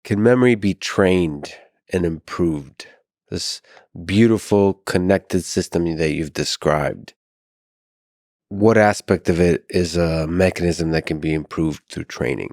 Can memory be trained and improved? This beautiful connected system that you've described. What aspect of it is a mechanism that can be improved through training?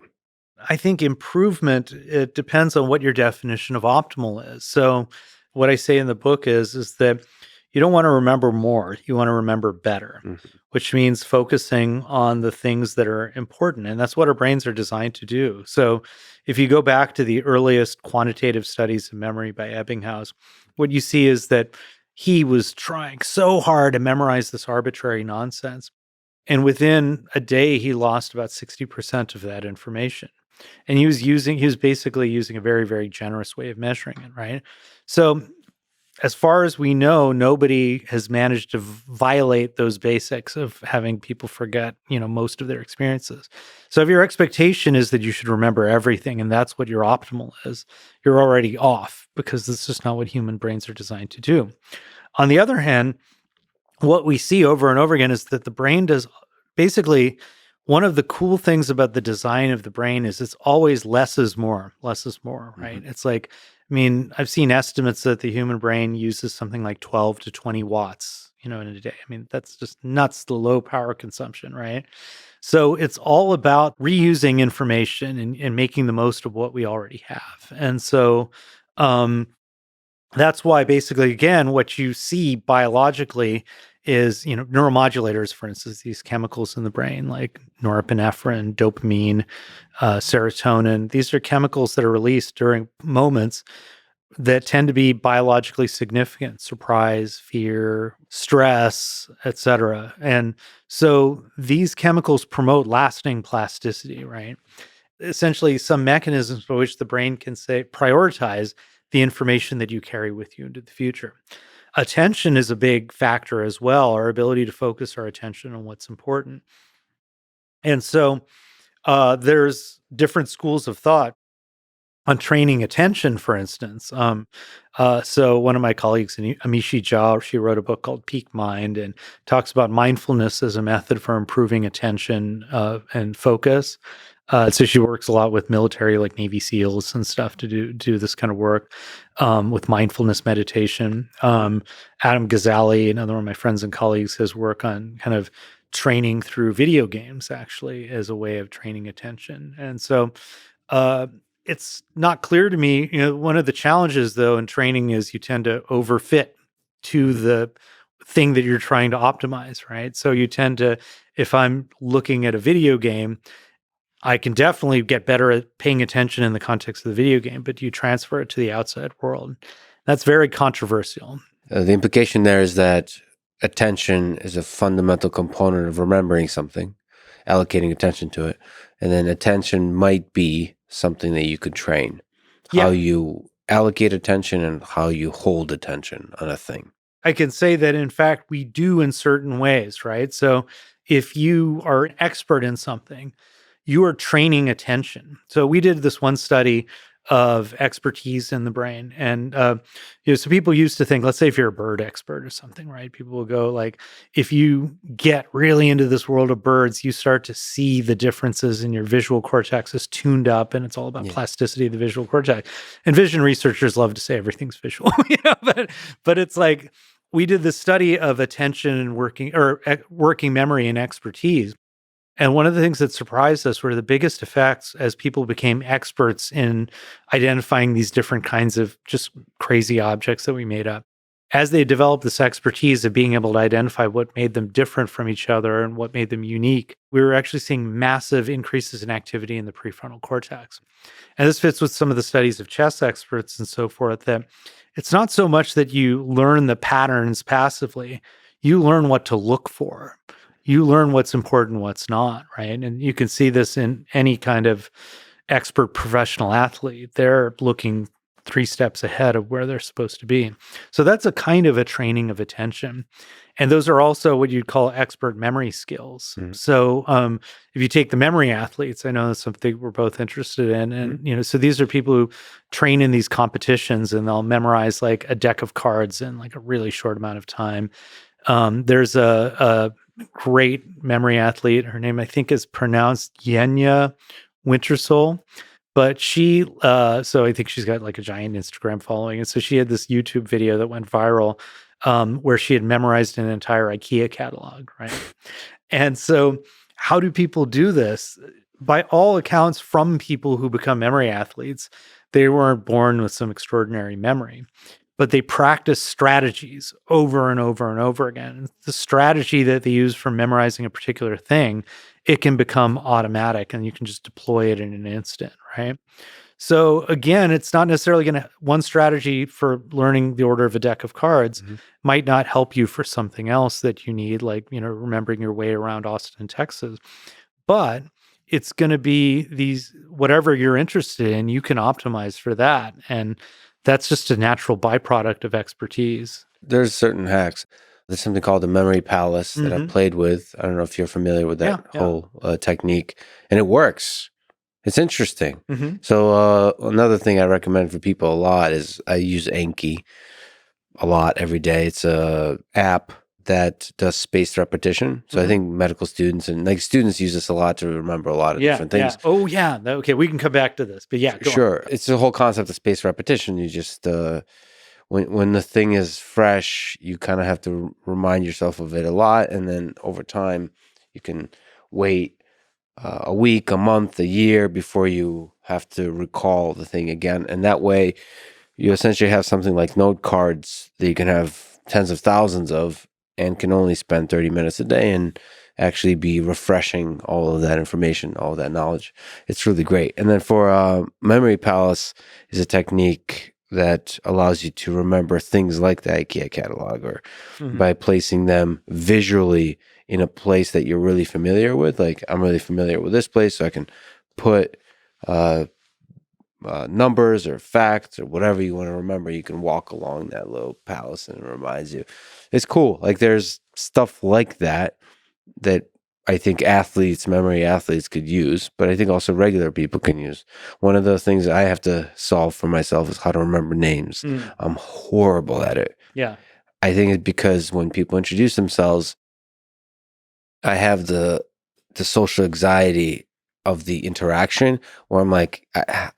I think improvement, it depends on what your definition of optimal is. So what I say in the book is that you don't want to remember more, you want to remember better, Mhm. which means focusing on the things that are important. And that's what our brains are designed to do. So if you go back to the earliest quantitative studies of memory by Ebbinghaus, what you see is that he was trying so hard to memorize this arbitrary nonsense. And within a day, he lost about 60% of that information. And he was basically using a very, very generous way of measuring it, right? So as far as we know, nobody has managed to violate those basics of having people forget, most of their experiences. So if your expectation is that you should remember everything and that's what your optimal is, you're already off because that's just not what human brains are designed to do. On the other hand, what we see over and over again is that the brain does basically one of the cool things about the design of the brain is it's always less is more, right? Mhm. It's like, I mean, I've seen estimates that the human brain uses something like 12 to 20 watts, in a day. I mean, that's just nuts, the low power consumption, right? So it's all about reusing information and making the most of what we already have. And so, um, that's why basically, again, what you see biologically is, neuromodulators, for instance, these chemicals in the brain like norepinephrine, dopamine, serotonin. These are chemicals that are released during moments that tend to be biologically significant: surprise, fear, stress, etc. And so these chemicals promote lasting plasticity, right? Essentially some mechanisms by which the brain can say prioritize the information that you carry with you into the future. Attention is a big factor as well, our ability to focus our attention on what's important. And so there's different schools of thought on training attention, for instance. So one of my colleagues, Amishi Jha, she wrote a book called Peak Mind and talks about mindfulness as a method for improving attention and focus. So she works a lot with military, like Navy SEALs and stuff, to do this kind of work with mindfulness meditation. Adam Ghazali, another one of my friends and colleagues, has work on kind of training through video games, actually, as a way of training attention. And so uh, it's not clear to me. One of the challenges, though, in training is you tend to overfit to the thing that you're trying to optimize, right? So you tend to, if I'm looking at a video game, I can definitely get better at paying attention in the context of the video game, but you transfer it to the outside world. That's very controversial. The implication there is that attention is a fundamental component of remembering something, allocating attention to it. And then attention might be something that you could train. How Yeah, you allocate attention and how you hold attention on a thing. I can say that, in fact, we do in certain ways, right? So if you are an expert in something, you are training attention. So we did this one study of expertise in the brain. And, so people used to think, let's say if you're a bird expert or something, right? People will go like, if you get really into this world of birds, you start to see the differences in your visual cortex is tuned up, and it's all about Yeah. plasticity of the visual cortex. And vision researchers love to say everything's visual, but it's like, we did this study of attention and working memory and expertise. And one of the things that surprised us were the biggest effects as people became experts in identifying these different kinds of just crazy objects that we made up. As they developed this expertise of being able to identify what made them different from each other and what made them unique, we were actually seeing massive increases in activity in the prefrontal cortex. And this fits with some of the studies of chess experts and so forth, that it's not so much that you learn the patterns passively, you learn what to look for. You learn what's important, what's not, right? And you can see this in any kind of expert professional athlete. They're looking 3 steps ahead of where they're supposed to be. So that's a kind of a training of attention. And those are also what you'd call expert memory skills. Mhm. So if you take the memory athletes, I know that's something we're both interested in. And, so these are people who train in these competitions and they'll memorize like a deck of cards in like a really short amount of time. There's a great memory athlete. Her name, I think, is pronounced Yenya Wintersoul. But she, so I think she's got like a giant Instagram following. And so she had this YouTube video that went viral where she had memorized an entire IKEA catalog, right? And so, how do people do this? By all accounts, from people who become memory athletes, they weren't born with some extraordinary memory, but they practice strategies over and over and over again. And the strategy that they use for memorizing a particular thing, it can become automatic and you can just deploy it in an instant, right? So again, it's not necessarily going to, one strategy for learning the order of a deck of cards might not help you for something else that you need, like, remembering your way around Austin, Texas. But it's going to be these, whatever you're interested in, you can optimize for that. And that's just a natural byproduct of expertise. There's certain hacks. There's something called the memory palace that I've played with. I don't know if you're familiar with that whole technique, and it works. It's interesting. So another thing I recommend for people a lot is I use Anki a lot every day. It's a app that does spaced repetition. So I think medical students and like students use this a lot to remember a lot of different things. Yeah. Oh yeah. Okay, we can come back to this, but yeah, go sure. on. It's the whole concept of spaced repetition. You just when the thing is fresh, you kind of have to remind yourself of it a lot, and then over time, you can wait a week, a month, a year before you have to recall the thing again. And that way, you essentially have something like note cards that you can have tens of thousands of and can only spend 30 minutes a day and actually be refreshing all of that information, all of that knowledge. It's really great. And then for Memory Palace is a technique that allows you to remember things like the IKEA catalog, or by placing them visually in a place that you're really familiar with. Like, I'm really familiar with this place, so I can put numbers or facts or whatever you want to remember. You can walk along that little palace and it reminds you. It's cool. Like, there's stuff like that I think memory athletes could use, but I think also regular people can use. One of the things I have to solve for myself is how to remember names. I'm horrible at it. Yeah. I think it's because when people introduce themselves, I have the social anxiety of the interaction where I'm like,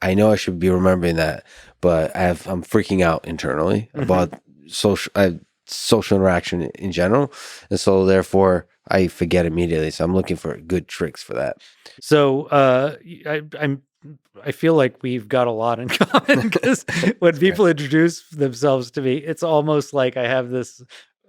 I know I should be remembering that, but I'm freaking out internally about social interaction in general. And so therefore I forget immediately. So I'm looking for good tricks for that. So I feel like we've got a lot in common, because when people introduce themselves to me, it's almost like I have this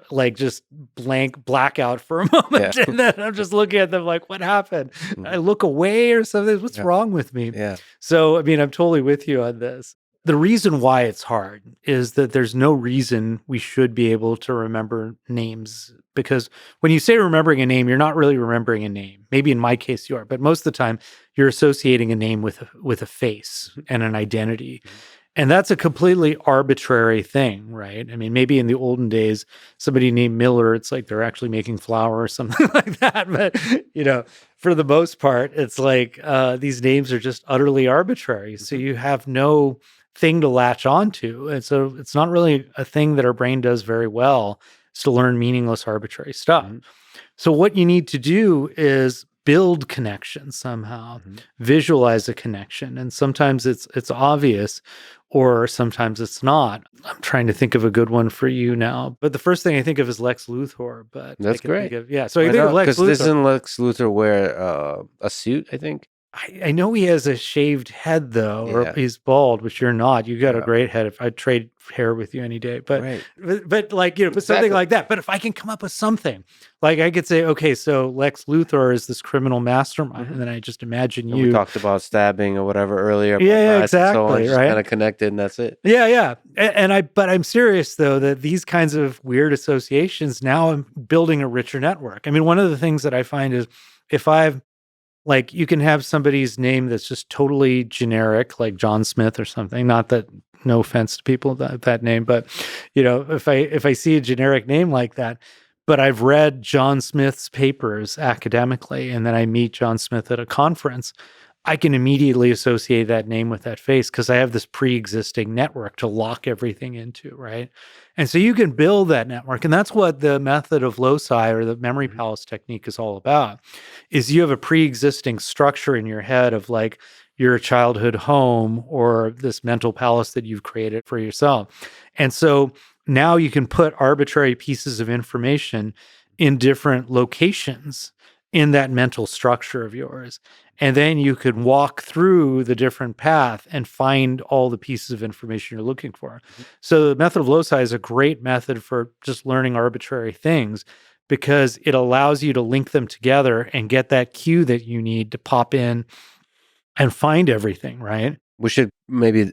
like just blackout for a moment, and then I'm just looking at them like, what happened? I look away or something. What's wrong with me? So I mean, I'm totally with you on this. The reason why it's hard is that there's no reason we should be able to remember names, because when you say remembering a name, you're not really remembering a name. Maybe in my case you are, but most of the time you're associating a name with a face and an identity. And that's a completely arbitrary thing, right? I mean, maybe in the olden days, somebody named Miller, it's like they're actually making flour or something like that. But, for the most part, it's like these names are just utterly arbitrary. So you have no thing to latch onto. And so it's not really a thing that our brain does very well, is to learn meaningless, arbitrary stuff. So what you need to do is build connections somehow, visualize a connection. And sometimes it's obvious, or sometimes it's not. I'm trying to think of a good one for you now, but the first thing I think of is Lex Luthor. But that's great. So I think of Lex Luthor. Because doesn't Lex Luthor wear a suit, I think? I know he has a shaved head though, or he's bald, which you're not. You got a great head. If I'd trade hair with you any day, but like, but something like that. But if I can come up with something, like I could say, okay, so Lex Luthor is this criminal mastermind, and then I just imagine you. We talked about stabbing or whatever earlier. Yeah, exactly. So right, kind of connected, and that's it. Yeah. But I'm serious though that these kinds of weird associations, now I'm building a richer network. I mean, one of the things that I find is if I've like, you can have somebody's name that's just totally generic, like John Smith or something. Not that, no offense to people that name, but if I see a generic name like that, but I've read John Smith's papers academically, and then I meet John Smith at a conference, I can immediately associate that name with that face because I have this pre-existing network to lock everything into, right? And so you can build that network. And that's what the method of loci or the memory palace technique is all about, is you have a pre-existing structure in your head of like your childhood home or this mental palace that you've created for yourself. And so now you can put arbitrary pieces of information in different locations in that mental structure of yours. And then you could walk through the different path and find all the pieces of information you're looking for. So the method of loci is a great method for just learning arbitrary things because it allows you to link them together and get that cue that you need to pop in and find everything, right? We should maybe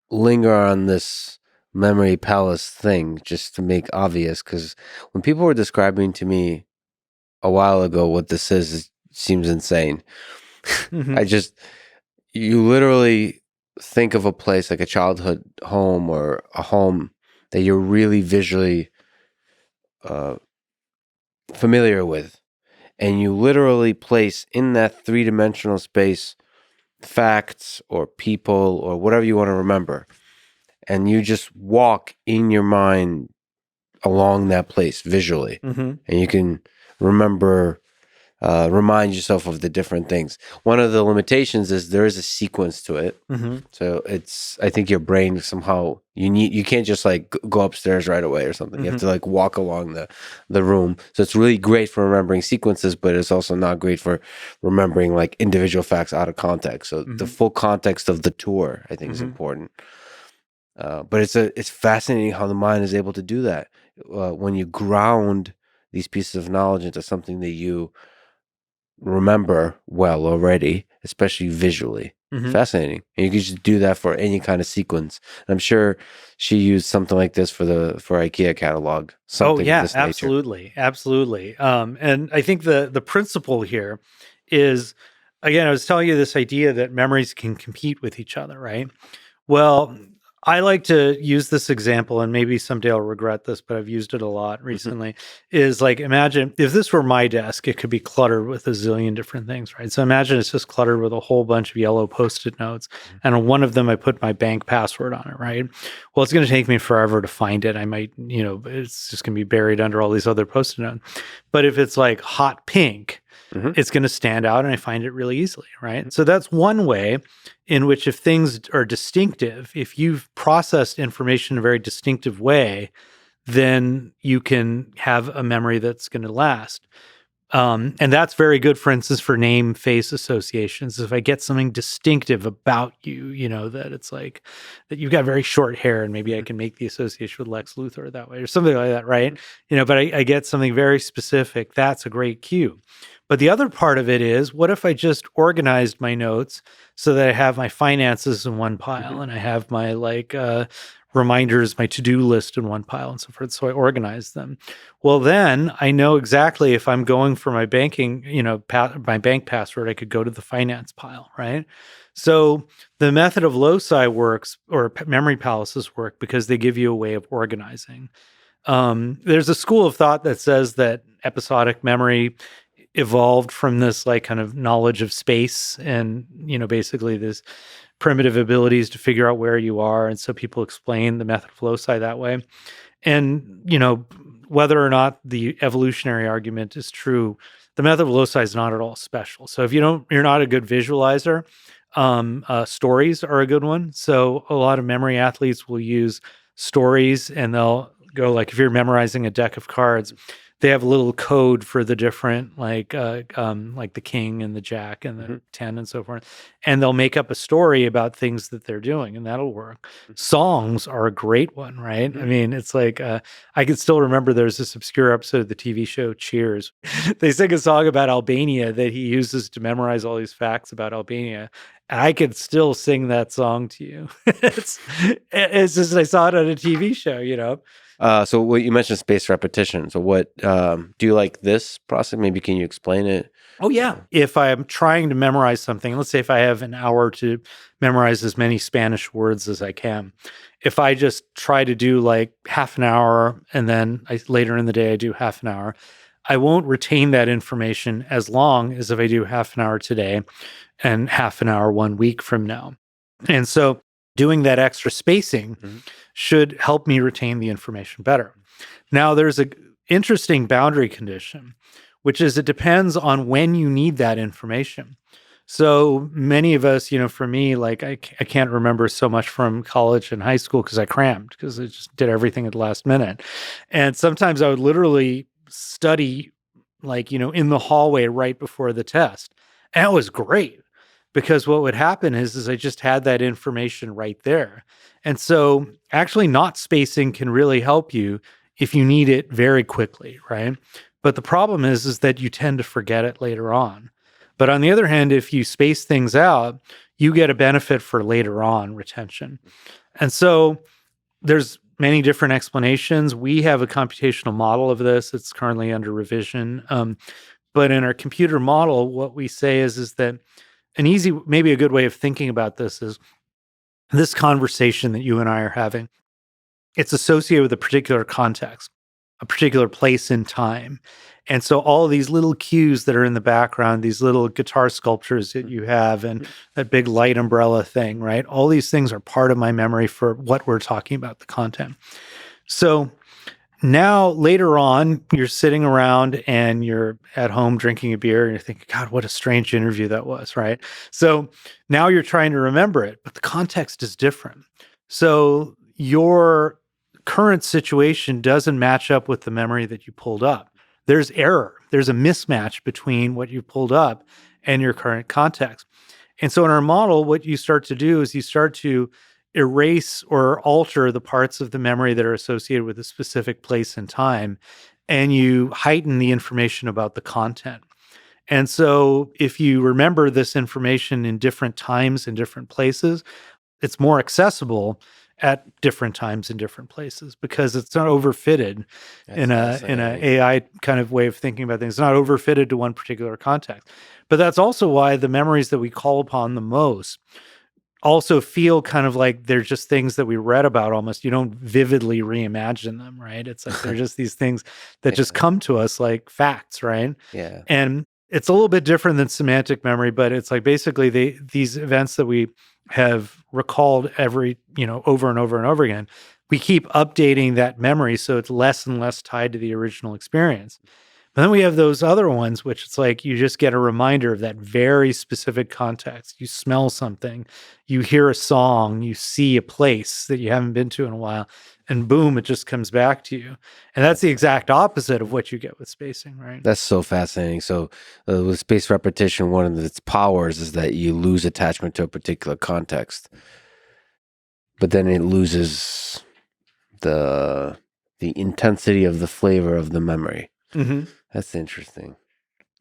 linger on this memory palace thing just to make obvious, because when people were describing to me a while ago what this is, it seems insane. I just, you literally think of a place like a childhood home or a home that you're really visually familiar with, and you literally place in that three-dimensional space facts or people or whatever you want to remember, and you just walk in your mind along that place visually, and you can remember, remind yourself of the different things. One of the limitations is there is a sequence to it. So it's, I think your brain somehow, you can't just like go upstairs right away or something. You have to like walk along the room. So it's really great for remembering sequences, but it's also not great for remembering like individual facts out of context. So the full context of the tour, I think, is important. But it's fascinating how the mind is able to do that when you ground these pieces of knowledge into something that you remember well already, especially visually. Fascinating. And you can just do that for any kind of sequence. And I'm sure she used something like this for IKEA catalog. Something of this nature. Absolutely. And I think the principle here is, again, I was telling you this idea that memories can compete with each other, right? Well, I like to use this example, and maybe someday I'll regret this, but I've used it a lot recently, is like, imagine if this were my desk, it could be cluttered with a zillion different things, right? So imagine it's just cluttered with a whole bunch of yellow Post-it notes, and on one of them, I put my bank password on it, right? Well, it's going to take me forever to find it. I might, it's just going to be buried under all these other Post-it notes. But if it's like hot pink, it's going to stand out and I find it really easily, right? So that's one way in which, if things are distinctive, if you've processed information in a very distinctive way, then you can have a memory that's going to last. And that's very good, for instance, for name face associations. If I get something distinctive about you, that it's like that you've got very short hair, and maybe I can make the association with Lex Luthor that way or something like that, right? But I get something very specific. That's a great cue. But the other part of it is, what if I just organized my notes so that I have my finances in one pile and I have my reminders, my to-do list in one pile and so forth. So I organize them. Well, then I know exactly if I'm going for my banking, my bank password, I could go to the finance pile, right? So the method of loci works, or memory palaces work, because they give you a way of organizing. There's a school of thought that says that episodic memory evolved from this like kind of knowledge of space and, basically this primitive abilities to figure out where you are. And so people explain the method of loci that way. And, whether or not the evolutionary argument is true, the method of loci is not at all special. So if you're not a good visualizer, stories are a good one. So a lot of memory athletes will use stories, and they'll go like, if you're memorizing a deck of cards, they have a little code for the different, like the king and the jack and the 10 and so forth. And they'll make up a story about things that they're doing, and that'll work. Songs are a great one, right? I mean, it's like, I can still remember there's this obscure episode of the TV show Cheers. They sing a song about Albania that he uses to memorize all these facts about Albania. And I could still sing that song to you. It's just, I saw it on a TV show, So what you mentioned, space repetition. So what do you like this process? Maybe can you explain it? Oh, yeah. If I'm trying to memorize something, let's say if I have an hour to memorize as many Spanish words as I can, if I just try to do like half an hour and then later in the day I do half an hour, I won't retain that information as long as if I do half an hour today and half an hour 1 week from now. And so doing that extra spacing should help me retain the information better. Now, there's an interesting boundary condition, which is it depends on when you need that information. So many of us, for me, like I can't remember so much from college and high school because I crammed, because I just did everything at the last minute. And sometimes I would literally study like, in the hallway right before the test. And it was great because what would happen is I just had that information right there. And so actually not spacing can really help you if you need it very quickly, right? But the problem is that you tend to forget it later on. But on the other hand, if you space things out, you get a benefit for later on retention. And so there's many different explanations. We have a computational model of this. It's currently under revision. But in our computer model, what we say is that maybe a good way of thinking about this is this conversation that you and I are having. It's associated with a particular context, a particular place in time. And so all of these little cues that are in the background, these little guitar sculptures that you have and that big light umbrella thing, right? All these things are part of my memory for what we're talking about, the content. So now later on, you're sitting around and you're at home drinking a beer and you're thinking, God, what a strange interview that was, right? So now you're trying to remember it, but the context is different. So your current situation doesn't match up with the memory that you pulled up. There's error. There's a mismatch between what you pulled up and your current context. And so in our model, what you start to do is you start to erase or alter the parts of the memory that are associated with a specific place and time, and you heighten the information about the content. And so if you remember this information in different times and different places, it's more accessible at different times in different places because it's not overfitted in a AI kind of way of thinking about things. It's not overfitted to one particular context. But that's also why the memories that we call upon the most also feel kind of like they're just things that we read about almost. You don't vividly reimagine them, right? It's like they're just these things that just come to us like facts, right? Yeah. And it's a little bit different than semantic memory, but it's like basically these events that we have recalled every, over and over and over again, we keep updating that memory so it's less and less tied to the original experience. But then we have those other ones, which it's like you just get a reminder of that very specific context. You smell something, you hear a song, you see a place that you haven't been to in a while, and boom, it just comes back to you. And that's the exact opposite of what you get with spacing, right? That's so fascinating. So with spaced repetition, one of its powers is that you lose attachment to a particular context, but then it loses the intensity of the flavor of the memory. Mm-hmm. That's interesting.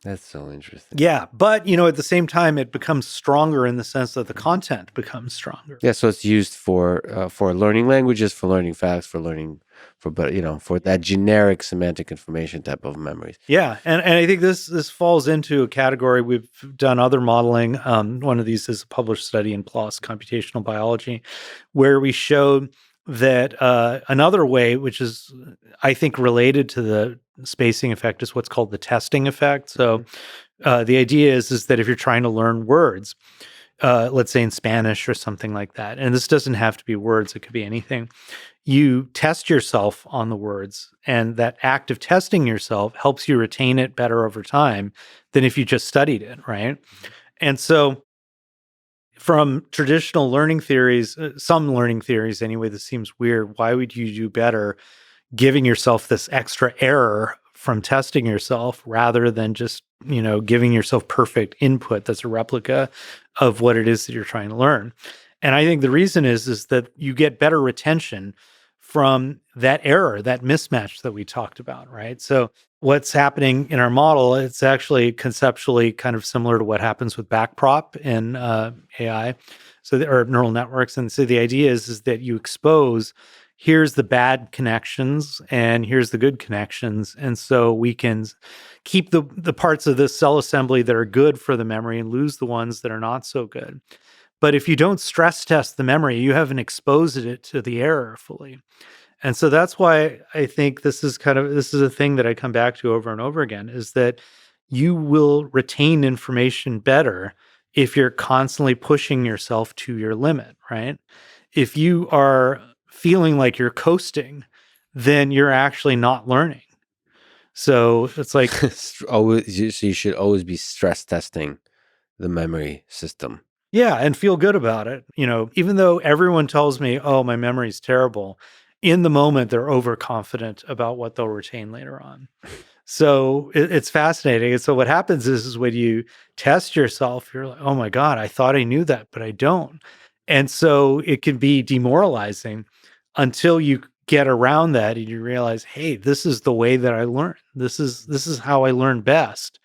That's so interesting. Yeah, but at the same time, it becomes stronger in the sense that the content becomes stronger. Yeah, so it's used for learning languages, for learning facts, for that generic semantic information type of memories. Yeah, and I think this falls into a category. We've done other modeling. One of these is a published study in PLOS Computational Biology, where we showed that another way, which is I think related to the spacing effect, is what's called the testing effect. So the idea is that if you're trying to learn words, let's say in Spanish or something like that, and this doesn't have to be words, it could be anything, you test yourself on the words, and that act of testing yourself helps you retain it better over time than if you just studied it, right? And so from traditional learning theories, some learning theories anyway, this seems weird. Why would you do better giving yourself this extra error from testing yourself rather than just, giving yourself perfect input that's a replica of what it is that you're trying to learn? And I think the reason is that you get better retention from that error, that mismatch that we talked about, right? So what's happening in our model, it's actually conceptually kind of similar to what happens with backprop in AI, or neural networks. And so the idea is that you expose, here's the bad connections and here's the good connections. And so we can keep the parts of this cell assembly that are good for the memory and lose the ones that are not so good. But if you don't stress test the memory, you haven't exposed it to the error fully. And so that's why I think this is a thing that I come back to over and over again, is that you will retain information better if you're constantly pushing yourself to your limit, right? If you are feeling like you're coasting, then you're actually not learning. So it's like, So you should always be stress testing the memory system. yeah, and feel good about it. Even though everyone tells me, oh, my memory's terrible, in the moment, they're overconfident about what they'll retain later on. So it's fascinating. And so what happens is when you test yourself, you're like, oh my God, I thought I knew that, but I don't. And so it can be demoralizing until you get around that and you realize, hey, this is the way that I learn. This is how I learn best.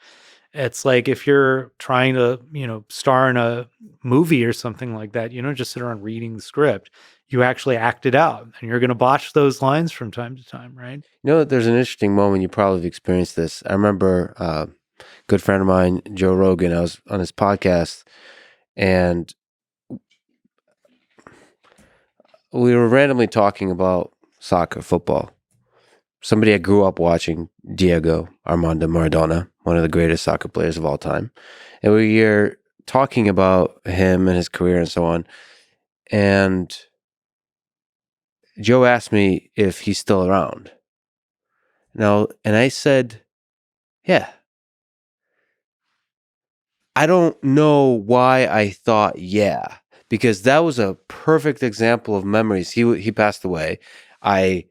It's like if you're trying to, star in a movie or something like that, you don't just sit around reading the script. You actually act it out, and you're going to botch those lines from time to time, right? There's an interesting moment. You probably have experienced this. I remember a good friend of mine, Joe Rogan, I was on his podcast, and we were randomly talking about soccer, football. Somebody I grew up watching, Diego Armando Maradona, one of the greatest soccer players of all time. And we were talking about him and his career and so on. And Joe asked me if he's still around. And I said, yeah. I don't know why I thought yeah, because that was a perfect example of memories. He passed away. I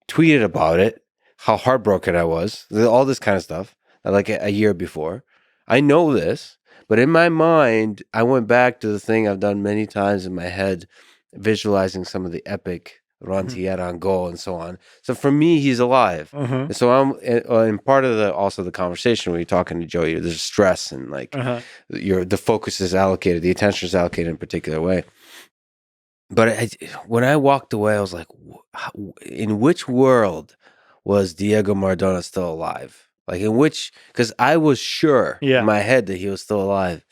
tweeted about it, how heartbroken I was, all this kind of stuff, like a year before. I know this, but in my mind, I went back to the thing I've done many times in my head, visualizing some of the epic runs he had on goal and so on. So for me, he's alive. And so and part of the conversation when you're talking to Joey, there's stress and like the focus is allocated, the attention is allocated in a particular way. But when I walked away, I was like, in which world was Diego Maradona still alive? Like because I was sure in my head that he was still alive.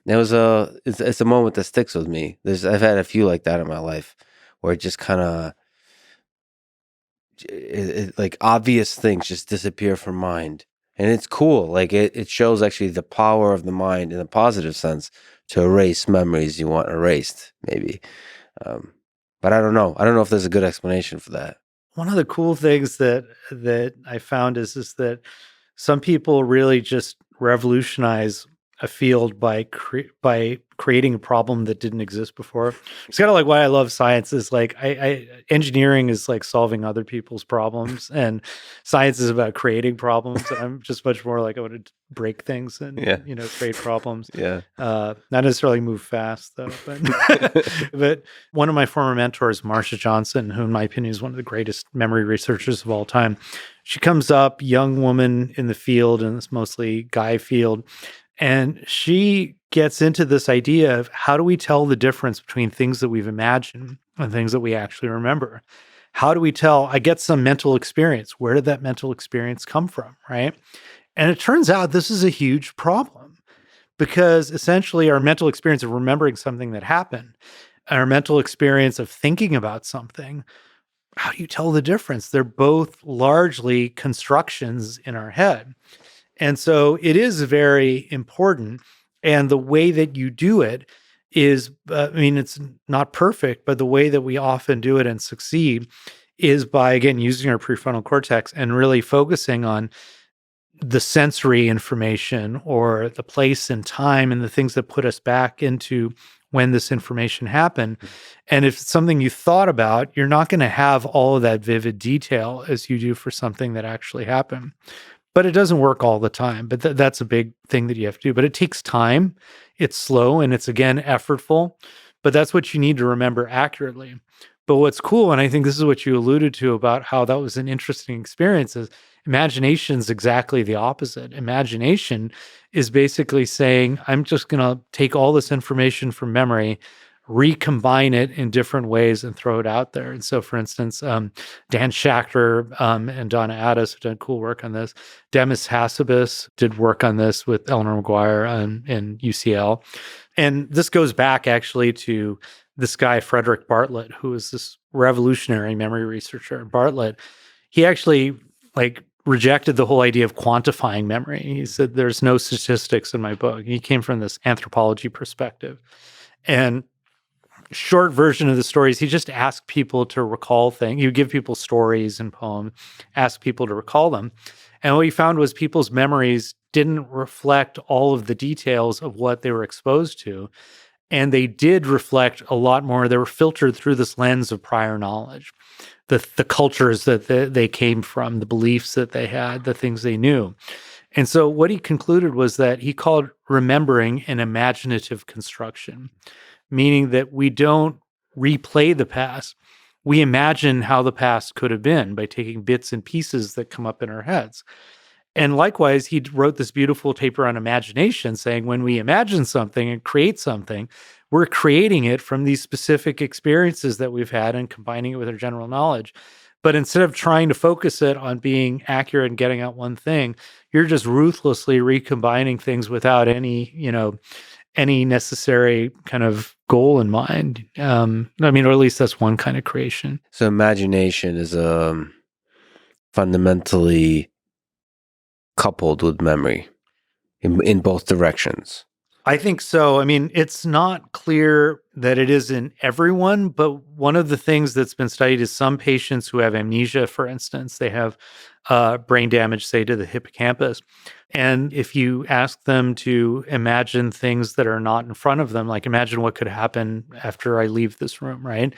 And it's a moment that sticks with me. I've had a few like that in my life where it just kind of, like obvious things just disappear from mind. And it's cool. Like it shows actually the power of the mind in a positive sense to erase memories you want erased, maybe. But I don't know. I don't know if there's a good explanation for that. One of the cool things that I found is that some people really just revolutionize a field by creating a problem that didn't exist before. It's kind of like why I love science is like engineering is like solving other people's problems, and science is about creating problems. And I'm just much more like I want to break things and create problems. Not necessarily move fast though, but but one of my former mentors, Marcia Johnson, who in my opinion is one of the greatest memory researchers of all time. She comes up, young woman in the field, and it's mostly guy field. And she gets into this idea of how do we tell the difference between things that we've imagined and things that we actually remember? How do we tell? I get some mental experience. Where did that mental experience come from, right? And it turns out this is a huge problem because essentially our mental experience of remembering something that happened, our mental experience of thinking about something, how do you tell the difference? They're both largely constructions in our head. And so it is very important. And the way that you do it is, it's not perfect, but the way that we often do it and succeed is by, again, using our prefrontal cortex and really focusing on the sensory information or the place and time and the things that put us back into when this information happened. And if it's something you thought about, you're not going to have all of that vivid detail as you do for something that actually happened. But it doesn't work all the time. But that's a big thing that you have to do. But it takes time. It's slow and it's, again, effortful. But that's what you need to remember accurately. But what's cool, and I think this is what you alluded to about how that was an interesting experience, is imagination is exactly the opposite. Imagination is basically saying, I'm just going to take all this information from memory, recombine it in different ways and throw it out there. And so, for instance, Dan Schachter and Donna Addis have done cool work on this. Demis Hassabis did work on this with Eleanor McGuire in UCL. And this goes back actually to this guy, Frederick Bartlett, who was this revolutionary memory researcher. Bartlett, he actually rejected the whole idea of quantifying memory. He said, there's no statistics in my book. He came from this anthropology perspective. And short version of the stories, he just asked people to recall things. He would give people stories and poems, ask people to recall them. And what he found was people's memories didn't reflect all of the details of what they were exposed to. And they did reflect a lot more. They were filtered through this lens of prior knowledge, the cultures that they came from, the beliefs that they had, the things they knew. And so what he concluded was that he called remembering an imaginative construction, meaning that we don't replay the past. We imagine how the past could have been by taking bits and pieces that come up in our heads. And likewise, he wrote this beautiful paper on imagination, saying when we imagine something and create something, we're creating it from these specific experiences that we've had and combining it with our general knowledge. But instead of trying to focus it on being accurate and getting out one thing, you're just ruthlessly recombining things without any necessary kind of goal in mind. Or at least that's one kind of creation. So imagination is fundamentally coupled with memory in both directions. I think so. It's not clear that it is in everyone, but one of the things that's been studied is some patients who have amnesia, for instance, they have brain damage, say, to the hippocampus. And if you ask them to imagine things that are not in front of them, like imagine what could happen after I leave this room, right?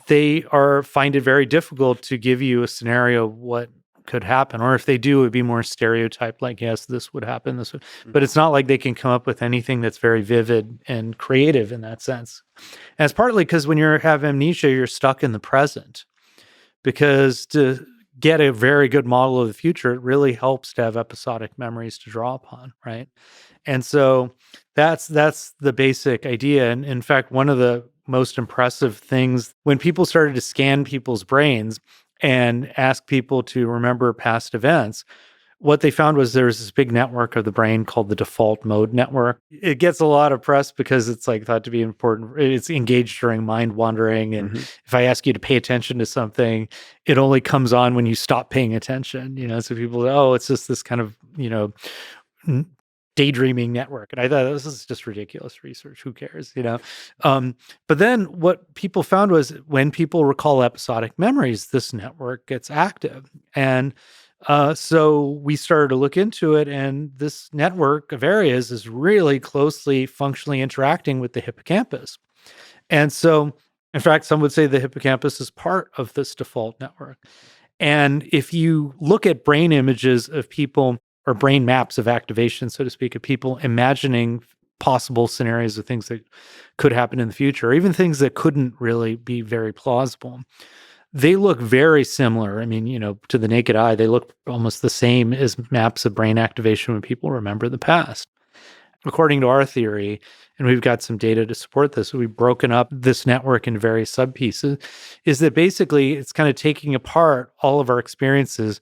They find it very difficult to give you a scenario of what could happen, or if they do, it would be more stereotyped, like, yes, this would happen, this would, but it's not like they can come up with anything that's very vivid and creative in that sense. And it's partly because when you have amnesia, you're stuck in the present, because to get a very good model of the future, it really helps to have episodic memories to draw upon, right? And so that's the basic idea. And in fact, one of the most impressive things, when people started to scan people's brains and ask people to remember past events, what they found was there's this big network of the brain called the default mode network. It gets a lot of press because it's thought to be important. It's engaged during mind wandering. And if I ask you to pay attention to something, it only comes on when you stop paying attention. So people go, oh, it's just this kind of, daydreaming network. And I thought, this is just ridiculous research. Who cares? But then what people found was when people recall episodic memories, this network gets active. And so we started to look into it, and this network of areas is really closely functionally interacting with the hippocampus. And so, in fact, some would say the hippocampus is part of this default network. And if you look at brain images of people, or brain maps of activation, so to speak, of people imagining possible scenarios of things that could happen in the future, or even things that couldn't really be very plausible, they look very similar. To the naked eye, they look almost the same as maps of brain activation when people remember the past. According to our theory, and we've got some data to support this, we've broken up this network into various subpieces, is that basically it's kind of taking apart all of our experiences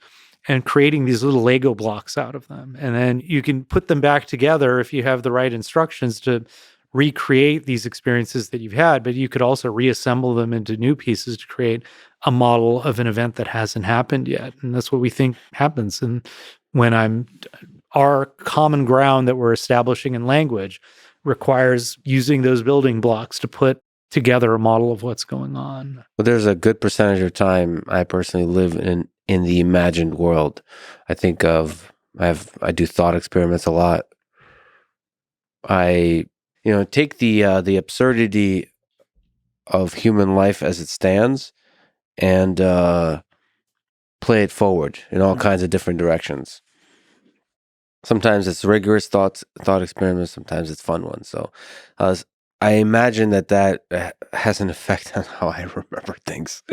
and creating these little Lego blocks out of them. And then you can put them back together if you have the right instructions to recreate these experiences that you've had, but you could also reassemble them into new pieces to create a model of an event that hasn't happened yet. And that's what we think happens. And our common ground that we're establishing in language requires using those building blocks to put together a model of what's going on. Well, there's a good percentage of time I personally live in the imagined world. I do thought experiments a lot. I take the absurdity of human life as it stands and play it forward in all kinds of different directions. Sometimes it's rigorous thought experiments, sometimes it's fun ones. So I imagine that has an effect on how I remember things.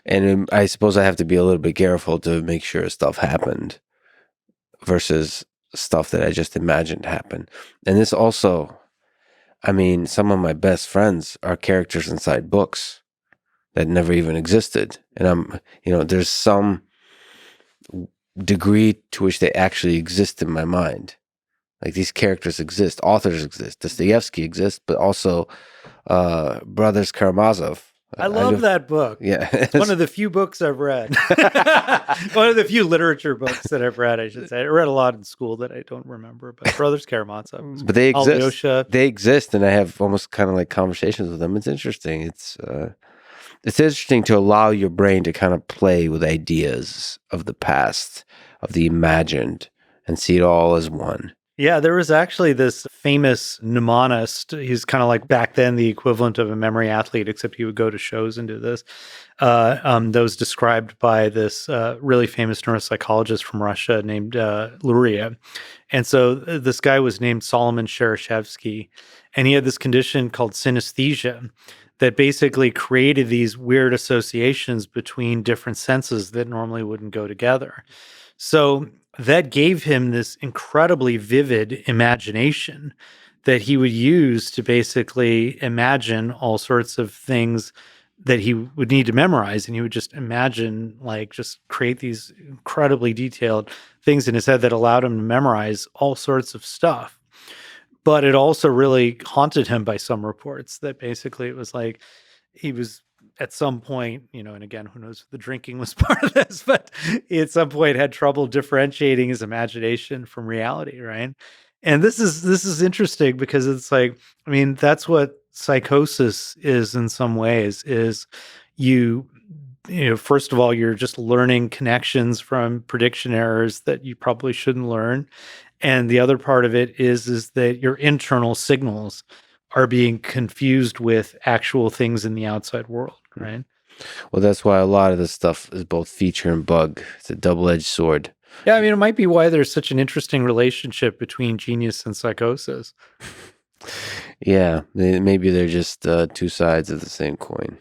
And I suppose I have to be a little bit careful to make sure stuff happened versus stuff that I just imagined happened. And this also, some of my best friends are characters inside books that never even existed. And there's some degree to which they actually exist in my mind. Like these characters exist, authors exist, Dostoevsky exists, but also Brothers Karamazov. I love that book. Yeah. It's one of the few books I've read. One of the few literature books that I've read, I should say. I read a lot in school that I don't remember, but Brothers Karamazov. But they exist. Alyosha. They exist, and I have almost kind of like conversations with them. It's interesting. It's interesting to allow your brain to kind of play with ideas of the past, of the imagined, and see it all as one. Yeah, there was actually this famous mnemonist. He's kind of like back then the equivalent of a memory athlete, except he would go to shows and do this. That was described by this really famous neuropsychologist from Russia named Luria. And so this guy was named Solomon Shereshevsky, and he had this condition called synesthesia that basically created these weird associations between different senses that normally wouldn't go together. So that gave him this incredibly vivid imagination that he would use to basically imagine all sorts of things that he would need to memorize. And he would just imagine, like, just create these incredibly detailed things in his head that allowed him to memorize all sorts of stuff. But it also really haunted him by some reports that basically it was like he was at some point, and again, who knows if the drinking was part of this, but he at some point had trouble differentiating his imagination from reality, right? And this is interesting because it's like, I mean, that's what psychosis is in some ways, is first of all, you're just learning connections from prediction errors that you probably shouldn't learn. And the other part of it is that your internal signals are being confused with actual things in the outside world, right? Well, that's why a lot of this stuff is both feature and bug. It's a double-edged sword. Yeah, I mean, it might be why there's such an interesting relationship between genius and psychosis. Yeah, maybe they're just two sides of the same coin.